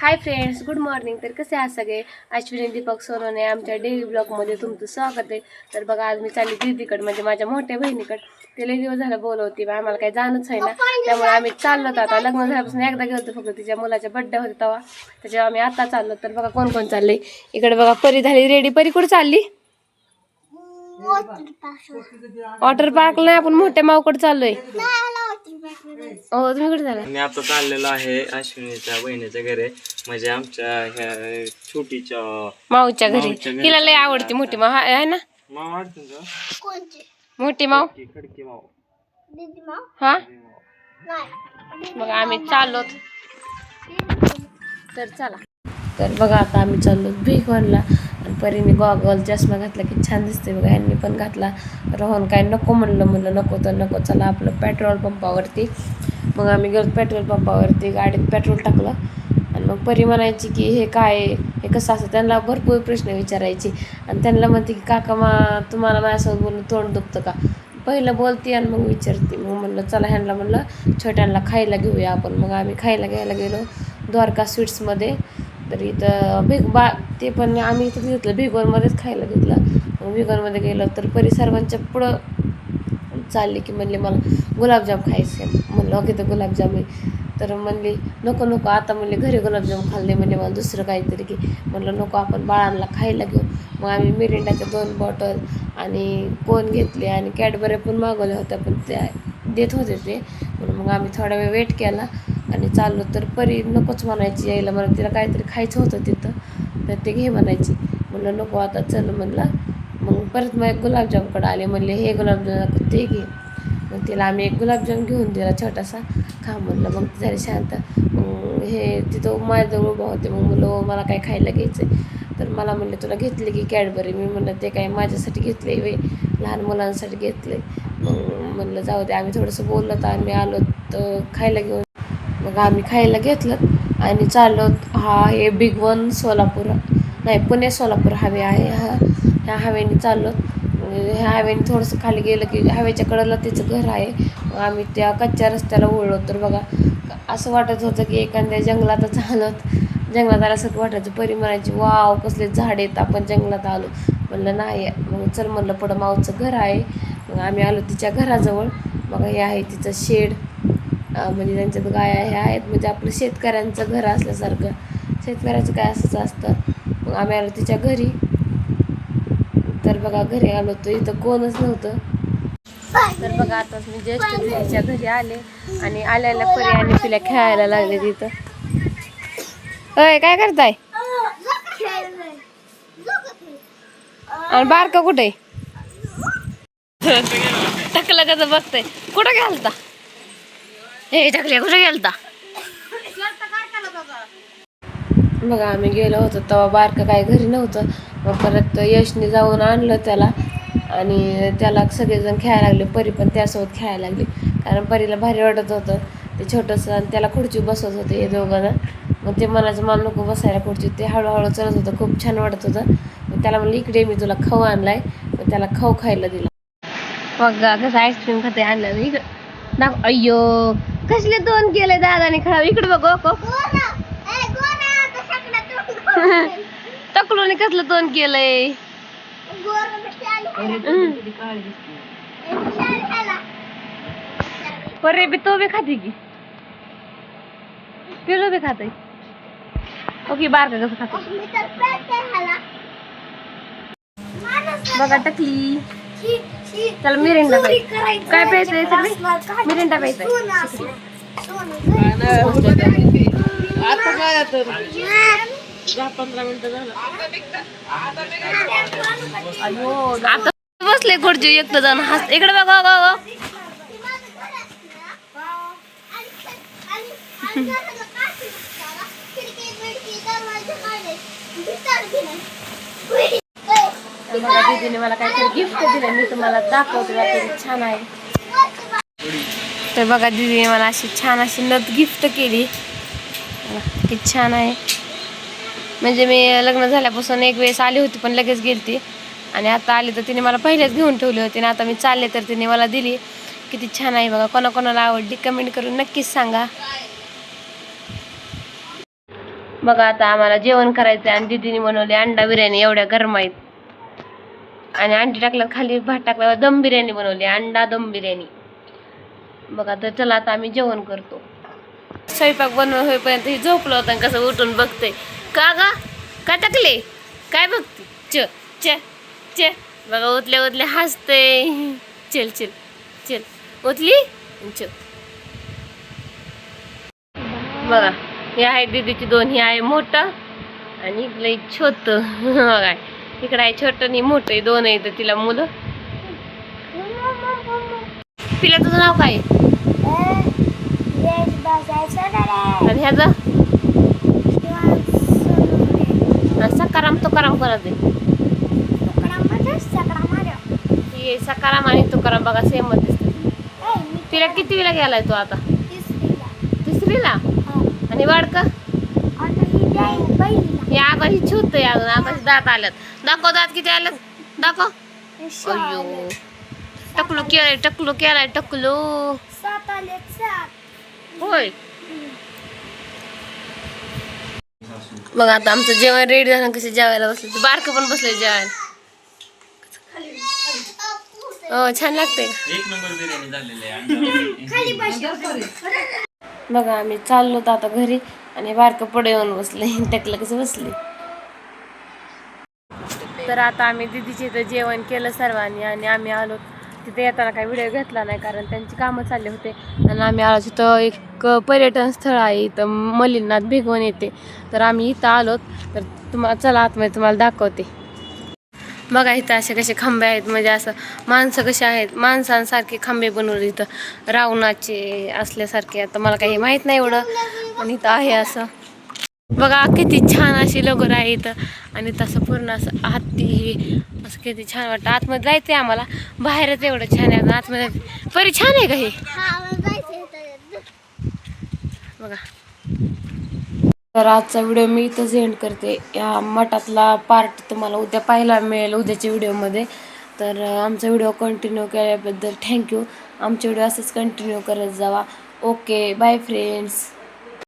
Hi friends, good morning. तर कसे आहात सगळे? अश्विनी दीपक सोनवणे आमच्या डेली ब्लॉगमध्ये तुमचं स्वागत आहे. तर बघा, आज मी चालली दीदीकडे, म्हणजे माझ्या मोठ्या बहिणीकडे. ते लई दिवस झालं बोलवती, आम्हाला काही जाणंच आहे ना, त्यामुळे आम्ही चाललो. आता लग्न झाल्यापासून एकदा गेलो फक्त, तिच्या मुलाच्या बड्डे होते तेव्हा, त्याच्यावर आम्ही आता चाललो. तर बघा कोण कोण चालले. इकडे बघा परी झाली रेडी. परी कुठे चालली? वॉटर पार्क नाही, आपण मोठ्या मावकडे चाललोय. हो, तुम्ही कुठे झाला? मी आता चाललेलो आहे अश्विनीच्या बहिणीच्या घरी, म्हणजे आमच्या ह्या छोटीच्या माऊच्या घरी. हिला लय आवडते मोठी माऊ, आहे ना? माव आवडते का? मोठी माऊ, खडकी माव. हा. मग आम्ही चाललो. तर चला. तर बघा आता आम्ही चाललो भिगवणला. आणि परीने गॉगल चष्मा घातला की छान दिसते बघा. ह्यांनी पण घातला. रोहन काय नको म्हणलं नको तर नको, चला आपलं पेट्रोल पंपावरती. मग आम्ही गेलो पेट्रोल पंपावरती, गाडीत पेट्रोल टाकलं. आणि मग परी म्हणायची की हे काय, हे कसं असं, त्यांना भरपूर प्रश्न विचारायची. आणि त्यांना म्हणते की काका तुम्हाला माझ्यासोबत बोलून तोंड दुखतं का? पहिलं बोलते आणि मग विचारते. मग म्हणलं चला ह्यांना म्हणलं छोट्यांना खायला घेऊया आपण. मग आम्ही खायला घ्यायला गेलो द्वारका स्वीट्समध्ये. तर इथं ते पण आम्ही इथं घेतलं, भिगवणमध्येच खायला घेतलं. मग भिगवणमध्ये गेलो तर परी सर्वांच्या पुढं चालली की म्हणले मला गुलाबजाम खायचे. म्हणलं ओके, तर गुलाबजाम आहे. तर म्हणली नको नको, आता म्हणले घरी गुलाबजाम खाल्ले, म्हणजे मला दुसरं काहीतरी की. म्हणलं नको, आपण बाळांना खायला घेऊ. मग आम्ही मिरिंडाच्या 2 बॉटल आणि कोन घेतले आणि कॅडबऱ्या पण मागवल्या होत्या, पण त्या देत होते ते. म्हणून मग आम्ही थोडा वेळ वेट केला आणि चाललो. तर परी नकोच म्हणायची यायला, मला तिला काहीतरी खायचं होतं तिथं, तर ते घे म्हणायची. म्हणलं नको आता, चल म्हणलं. मग परत मग एक गुलाबजामकडे आले, म्हणले हे गुलाबजाम ते घे. मग तिला आम्ही एक गुलाबजाम घेऊन दिला छोटासा, खा म्हणलं. मग ती झाली शांत. मग हे तिथं माझ्याजवळ उभा होते. मग म्हणलं मला काय खायला घ्यायचं आहे. तर मला म्हणले तुला घेतले की कॅडबरी? मी म्हणलं ते काय माझ्यासाठी घेतले वे, लहान मुलांसाठी घेतले. मग म्हणलं जाऊ दे. आम्ही थोडंसं बोललो तर आम्ही आलो तर खायला घेऊन. मग आम्ही खायला घेतलं आणि चाललो. हे भिगवण सोलापूर नाही, पुणे सोलापूर हायवे आहे हा. ह्या हायवेने चाललो. ह्या हायवेने थोडंसं खाली गेलं की हायवेच्या कडेला तिचं घर आहे. मग आम्ही त्या कच्च्या रस्त्याला वळलो. तर बघा असं वाटत होतं की एखाद्या जंगलातच जंगलात आल्यासारखं वाटायचं. परी म्हणायची वाव कसले झाड आहेत, आपण जंगलात आलो. म्हणलं नाही. मग चल म्हणलं पुढं माऊचं घर आहे. मग आम्ही आलो तिच्या घराजवळ. मग हे आहे तिचं शेड, म्हणजे त्यांच्यात गाया हे आहेत, म्हणजे आपलं शेतकऱ्यांचं घर असल्यासारखं. शेतकऱ्याचं काय असंच असतं. मग आम्ही आलो तिच्या घरी. तर बघा घरी आलो तर इथं कोणच नव्हतं. तर बघा आताच मी जस्ट तिच्या घरी आले आणि आल्याला परी आणि तिला खेळायला लागले तिथं. अय काय करताय? आणि बारका कुठे टाकलं कसं बघतंय? कुठं घालता हे टाकल्या, कुठे गेलता? बघा आम्ही गेलो होतो तेव्हा बारका काय घरी नव्हतं. मग परत यशने जाऊन आणलं त्याला आणि त्याला सगळेजण खेळायला लागले. परी पण त्यासोबत खेळायला लागली, कारण परीला भारी वाटत होतं ते छोटंसं. आणि त्याला खुर्ची बसवत होते हे दोघं. मग ते म्हणायचं मला नको बसायला खुर्ची. ते हळूहळू चलत होतं, खूप छान वाटत होतं. मग त्याला म्हणलं इकडे मी तुला खाऊ आणलाय. मग त्याला खाऊ खायला दिला. मग कसं आईस्क्रीम खाते आणलं इकडं दाख. अय्यो कसले 2 केले दादाने खराब. इकडे बघ टकलूने कसलं 2 केलंय. परे बी तो बी खाते की पिलो बी खाते. ओके बारका कसं खाते बघा. टकली चला मिरिंडा काय प्यायचंय सगळे? मिरिंडा प्यायचंय. आता काय तर 10-15 मिनिटं झालं. आता बसले खुर्ची एकटं जाऊन हस. इकडे बघा ग. बघा दीदीने मला काहीतरी गिफ्ट दिलं, मी तुम्हाला दाखवते. काहीतरी छान आहे. तर बघा दीदीने मला अशी छान अशी नथ गिफ्ट केली. किती छान आहे. म्हणजे मी लग्न झाल्यापासून एक वेळेस आली होती पण लगेच गेलती, आणि आता आली तर तिने मला पहिलेच घेऊन ठेवली होती. आणि आता मी चालले तर तिने मला दिली. किती छान आहे बघा. कोणाकोणाला आवडली कमेंट करून नक्कीच सांगा. बघा आता आम्हाला जेवण करायचं आणि दीदीने बनवली अंडा बिर्याणी एवढ्या गरमाईत. आणि अंडी टाकल्यावर खाली भात टाकल्यावर दम बिर्याणी बनवली, अंडा दम बिर्याणी. बघा तर चला आता आम्ही जेवण करतो. स्वयंपाक बनव होईपर्यंत ही झोपलं होतं आणि कसं उठून बघते. का ग काय टाकले काय बघते? च च च बघा उतल्या उतल्या हसते. चल चल चल उतली च. बघा हे आहे दीदीची दोन, ही आहे मोठं आणि इकडे छोट. बघा इकडे आहे छोट आणि मोठं, दोन आहे तर तिला मुलं. पिला तुझं नाव काय आणि ह्याचं? सकाराम तुकाराम कोणाच आहे? हे सकाराम आणि तुकाराम बघा सेमच दिसते. तिला कितवीला गेलाय तो आता? तिसरीला. आणि वाडका हे आकाशी छूत आहे अजून, आकाशी दात आल्यात. दाखव दात किती आल्यात दाखव. अय्यो टकलू केलाय टकलू केलाय टकलू. होय मग आता आमचं जेवण रेडी झालं. कसे जेवायला बसले, बारकं पण बसले जेवायला. हो छान लागते. एक नंबर बिर्याणी झालेली आहे. बघा आम्ही चाललो तर आता घरी आणि बारकं पुढे येऊन बसले. टकलं कसं बसले. तर आता आम्ही दीदीचे इथं जेवण केलं सर्वांनी आणि आम्ही आलो. तिथे येताना काही व्हिडिओ घेतला नाही कारण त्यांची कामं चालले होते. आणि आम्ही आलो तिथं एक पर्यटन स्थळ आहे इथं मलिनाथ भिगवण येते. तर आम्ही इथं आलो. तर तुम्हाला चला आतमध्ये तुम्हाला दाखवते. बघा इथं असे कसे खांबे आहेत, म्हणजे असं माणसं कसे आहेत, माणसांसारखे खांबे बनवले इथं रावणाचे असल्यासारखे. आता मला काही माहीत नाही एवढं पण इथं आहे असं. बघा किती छान अशी लगोर आहे इथं. आणि तसं पूर्ण असं हत्ती असं किती छान वाटतं. आतमध्ये जायचंय आम्हाला, बाहेरच एवढं छान आहे. आतमध्ये परी छान आहे का हे बघा. तर आजचा व्हिडिओ मी इथंच एंड करते. या मठातला पार्ट तुम्हाला उद्या पाहायला मिळेल उद्याच्या व्हिडिओमध्ये. तर आमचा व्हिडिओ कंटिन्यू केल्याबद्दल थँक्यू. आमचे व्हिडिओ असंच कंटिन्यू करत जावा. Okay bye friends.